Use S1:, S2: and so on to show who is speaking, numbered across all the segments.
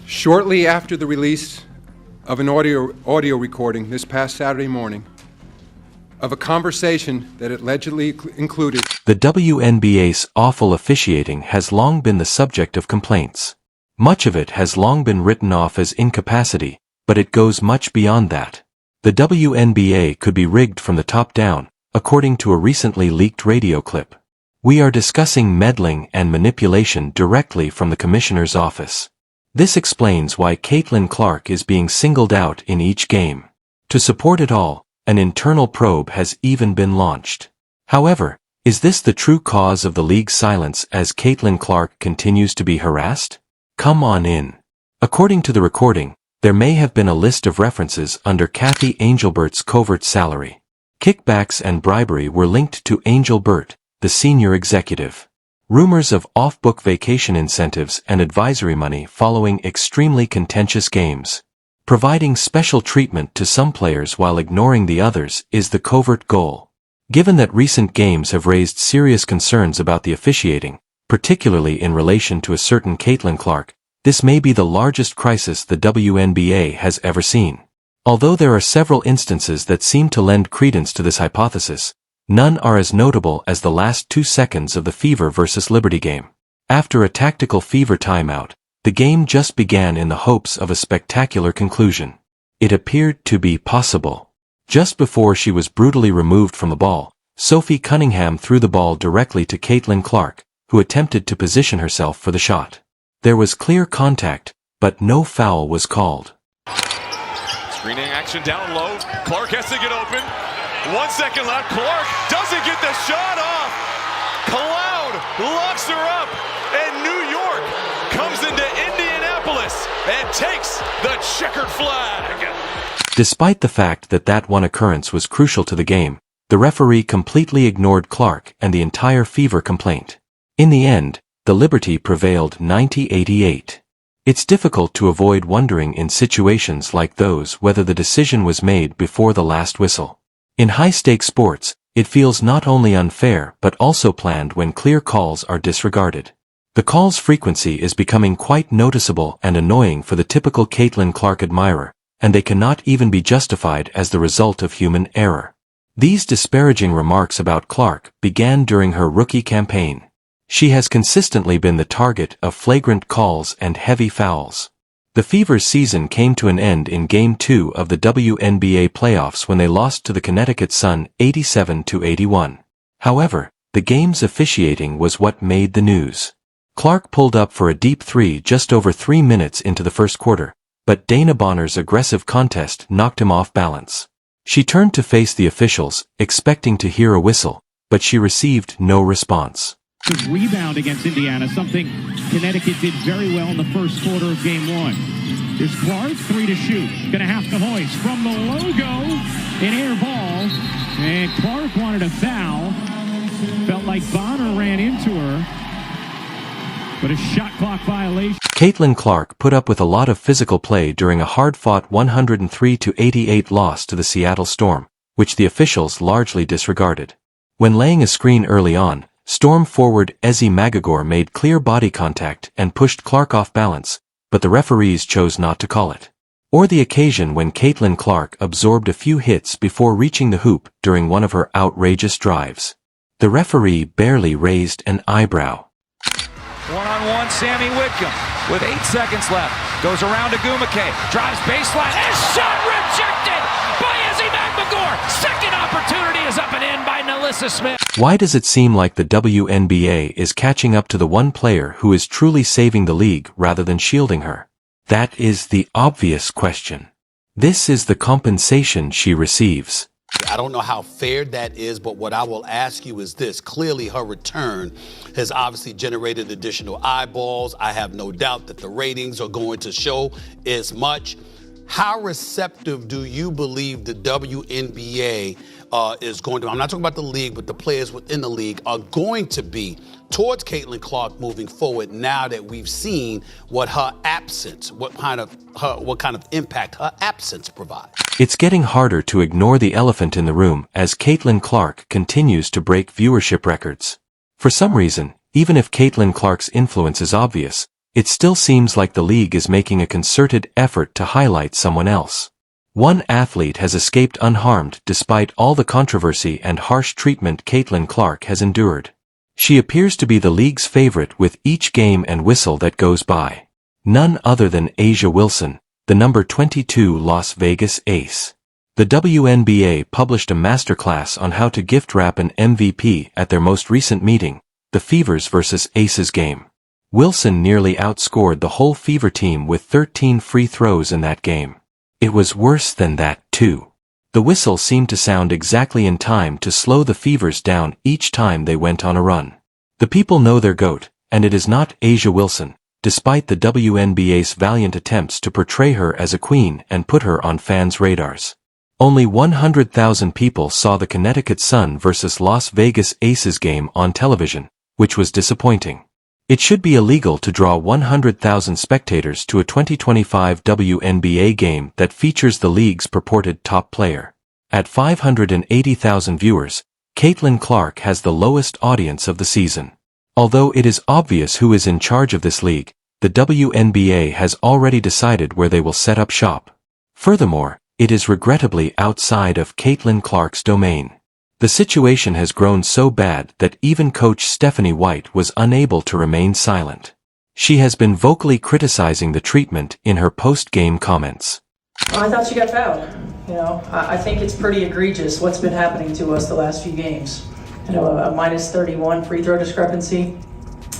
S1: Shortly after the release of an audio recording this past Saturday morning of a conversation that allegedly included
S2: the WNBA's awful officiating has long been the subject of complaints. Much of it has long been written off as incapacity, but it goes much beyond that. The WNBA could be rigged from the top down, according to a recently leaked radio clip. We are discussing meddling and manipulation directly from the commissioner's office. This explains why Caitlin Clark is being singled out in each game. To support it all, an internal probe has even been launched. However, is this the true cause of the league's silence as Caitlin Clark continues to be harassed? Come on in. According to the recording, there may have been a list of references under Kathy Angelbert's covert salary. Kickbacks and bribery were linked to Angelbert, the senior executive. Rumors of off-book vacation incentives and advisory money following extremely contentious games. Providing special treatment to some players while ignoring the others is the covert goal. Given that recent games have raised serious concerns about the officiating, particularly in relation to a certain Caitlin Clark, this may be the largest crisis the WNBA has ever seen. Although there are several instances that seem to lend credence to this hypothesis, none are as notable as the last 2 seconds of the Fever vs. Liberty game. After a tactical Fever timeout, the game just began in the hopes of a spectacular conclusion. It appeared to be possible. Just before she was brutally removed from the ball, Sophie Cunningham threw the ball directly to Caitlin Clark, who attempted to position herself for the shot. There was clear contact, but no foul was called.
S3: Screening action down low. Clark has to get open. 1 second left. Clark doesn't get the shot off. Cloud locks her up, and New York comes into Indianapolis and takes the checkered flag.
S2: Despite the fact that that one occurrence was crucial to the game, the referee completely ignored Clark and the entire Fever complaint. In the end, the Liberty prevailed 90-88. It's difficult to avoid wondering in situations like those whether the decision was made before the last whistle. In high-stakes sports, it feels not only unfair but also planned when clear calls are disregarded. The call's frequency is becoming quite noticeable and annoying for the typical Caitlin Clark admirer, and they cannot even be justified as the result of human error. These disparaging remarks about Clark began during her rookie campaign. She has consistently been the target of flagrant calls and heavy fouls. The Fever's season came to an end in Game 2 of the WNBA playoffs when they lost to the Connecticut Sun 87-81. However, the game's officiating was what made the news. Clark pulled up for a deep three just over 3 minutes into the first quarter, but Dana Bonner's aggressive contest knocked him off balance. She turned to face the officials, expecting to hear a whistle, but she received no response.
S4: To rebound against Indiana, something Connecticut did very well in the first quarter of Game 1. Here's Clark, 3 to shoot. Gonna have to hoist from the logo, an air ball, and Clark wanted a foul. Felt like Bonner ran into her, but a shot clock violation.
S2: Caitlin Clark put up with a lot of physical play during a hard-fought 103-88 loss to the Seattle Storm, which the officials largely disregarded. When laying a screen early on, Storm forward Ezi Magagor made clear body contact and pushed Clark off balance, but the referees chose not to call it. Or the occasion when Caitlin Clark absorbed a few hits before reaching the hoop during one of her outrageous drives. The referee barely raised an eyebrow.
S5: One-on-one, Sammy Whitcomb with 8 seconds left. Goes around to Gumake, drives baseline, and shot rejected by Ezi Magagor. Second opportunity is up and in by Nalissa Smith.
S2: Why does it seem like the WNBA is catching up to the one player who is truly saving the league rather than shielding her? That is the obvious question. This is the compensation she receives.
S6: I don't know how fair that is, but what I will ask you is this. Clearly, her return has obviously generated additional eyeballs. I have no doubt that the ratings are going to show as much. How receptive do you believe the WNBA is going to, I'm not talking about the league, but the players within the league are going to be towards Caitlin Clark moving forward now that we've seen what her absence, what kind of impact her absence provides?
S2: It's getting harder to ignore the elephant in the room as Caitlin Clark continues to break viewership records. For some reason, even if Caitlin Clark's influence is obvious, it still seems like the league is making a concerted effort to highlight someone else. One athlete has escaped unharmed despite all the controversy and harsh treatment Caitlin Clark has endured. She appears to be the league's favorite with each game and whistle that goes by. None other than A'ja Wilson, the number 22 Las Vegas ace. The WNBA published a masterclass on how to gift wrap an MVP at their most recent meeting, the Fevers vs. Aces game. Wilson nearly outscored the whole Fever team with 13 free throws in that game. It was worse than that, too. The whistle seemed to sound exactly in time to slow the Fevers down each time they went on a run. The people know their GOAT, and it is not A'ja Wilson, despite the WNBA's valiant attempts to portray her as a queen and put her on fans' radars. Only 100,000 people saw the Connecticut Sun vs. Las Vegas Aces game on television, which was disappointing. It should be illegal to draw 100,000 spectators to a 2025 WNBA game that features the league's purported top player. At 580,000 viewers, Caitlin Clark has the lowest audience of the season. Although it is obvious who is in charge of this league, the WNBA has already decided where they will set up shop. Furthermore, it is regrettably outside of Caitlin Clark's domain. The situation has grown so bad that even coach Stephanie White was unable to remain silent. She has been vocally criticizing the treatment in her post-game comments.
S7: I thought she got fouled. I think it's pretty egregious what's been happening to us the last few games. A minus 31 free throw discrepancy.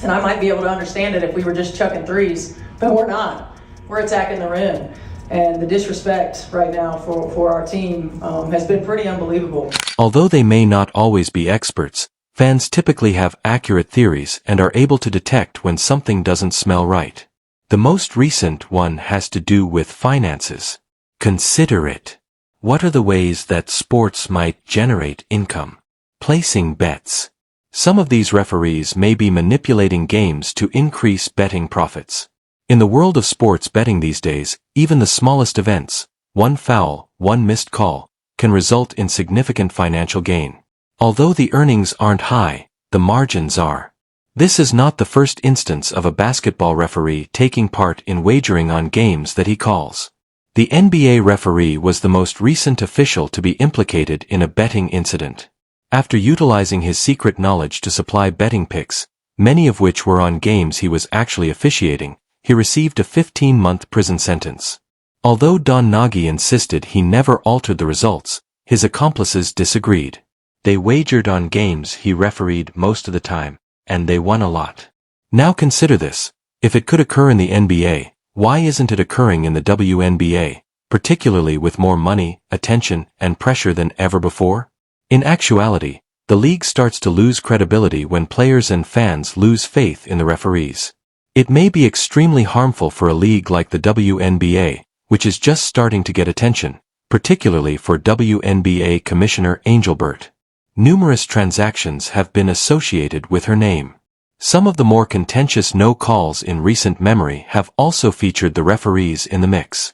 S7: And I might be able to understand it if we were just chucking threes, but we're not. We're attacking the rim. And the disrespect right now for our team has been pretty unbelievable.
S2: Although they may not always be experts, fans typically have accurate theories and are able to detect when something doesn't smell right. The most recent one has to do with finances. Consider it. What are the ways that sports might generate income? Placing bets. Some of these referees may be manipulating games to increase betting profits. In the world of sports betting these days, even the smallest events, one foul, one missed call, can result in significant financial gain. Although the earnings aren't high, the margins are. This is not the first instance of a basketball referee taking part in wagering on games that he calls. The NBA referee was the most recent official to be implicated in a betting incident. After utilizing his secret knowledge to supply betting picks, many of which were on games he was actually officiating, he received a 15-month prison sentence. Although Don Nagy insisted he never altered the results, his accomplices disagreed. They wagered on games he refereed most of the time, and they won a lot. Now consider this. If it could occur in the NBA, why isn't it occurring in the WNBA, particularly with more money, attention, and pressure than ever before? In actuality, the league starts to lose credibility when players and fans lose faith in the referees. It may be extremely harmful for a league like the WNBA, which is just starting to get attention, particularly for WNBA Commissioner Engelbert. Numerous transactions have been associated with her name. Some of the more contentious no calls in recent memory have also featured the referees in the mix.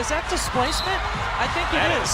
S8: Is that displacement? I think it is.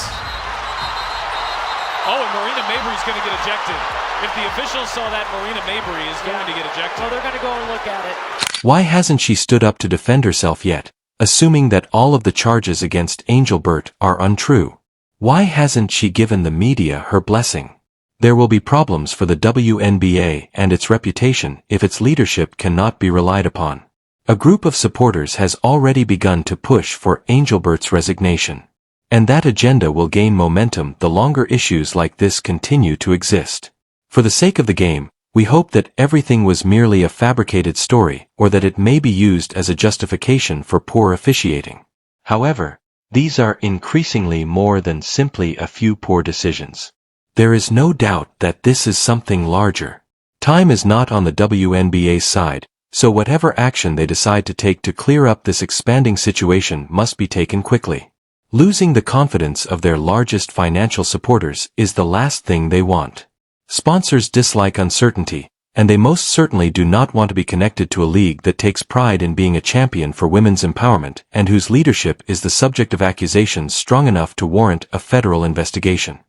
S3: Oh, and Marina Mabry's going to get ejected. If the officials saw that, Marina Mabry is going to get ejected.
S8: Well, they're going to go and look at it.
S2: Why hasn't she stood up to defend herself yet, assuming that all of the charges against Engelbert are untrue? Why hasn't she given the media her blessing? There will be problems for the WNBA and its reputation if its leadership cannot be relied upon. A group of supporters has already begun to push for Engelbert's resignation. And that agenda will gain momentum the longer issues like this continue to exist. For the sake of the game, we hope that everything was merely a fabricated story or that it may be used as a justification for poor officiating. However, these are increasingly more than simply a few poor decisions. There is no doubt that this is something larger. Time is not on the WNBA's side, so whatever action they decide to take to clear up this expanding situation must be taken quickly. Losing the confidence of their largest financial supporters is the last thing they want. Sponsors dislike uncertainty, and they most certainly do not want to be connected to a league that takes pride in being a champion for women's empowerment and whose leadership is the subject of accusations strong enough to warrant a federal investigation.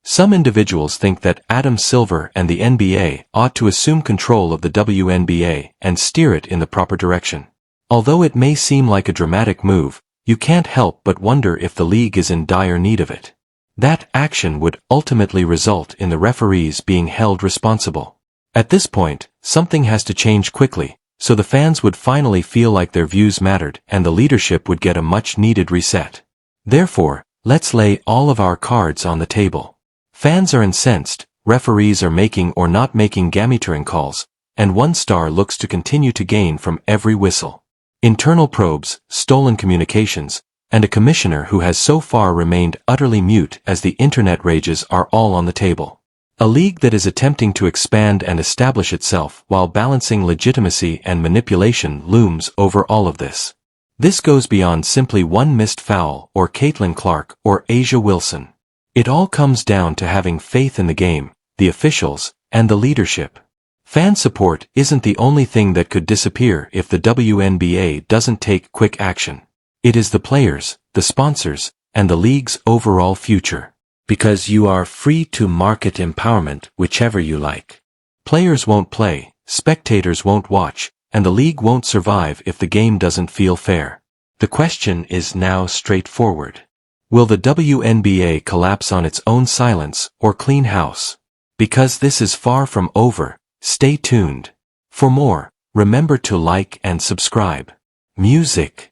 S2: Some individuals think that Adam Silver and the NBA ought to assume control of the WNBA and steer it in the proper direction. Although it may seem like a dramatic move, you can't help but wonder if the league is in dire need of it. That action would ultimately result in the referees being held responsible. At this point, something has to change quickly, so the fans would finally feel like their views mattered and the leadership would get a much-needed reset. Therefore, let's lay all of our cards on the table. Fans are incensed, referees are making or not making gammy-turning calls, and one star looks to continue to gain from every whistle. Internal probes, stolen communications, and a commissioner who has so far remained utterly mute as the internet rages are all on the table. A league that is attempting to expand and establish itself while balancing legitimacy and manipulation looms over all of this. This goes beyond simply one missed foul or Caitlin Clark or Asia Wilson. It all comes down to having faith in the game, the officials, and the leadership. Fan support isn't the only thing that could disappear if the WNBA doesn't take quick action. It is the players, the sponsors, and the league's overall future. Because you are free to market empowerment whichever you like. Players won't play, spectators won't watch, and the league won't survive if the game doesn't feel fair. The question is now straightforward. Will the WNBA collapse on its own silence or clean house? Because this is far from over, stay tuned. For more, remember to like and subscribe. Music.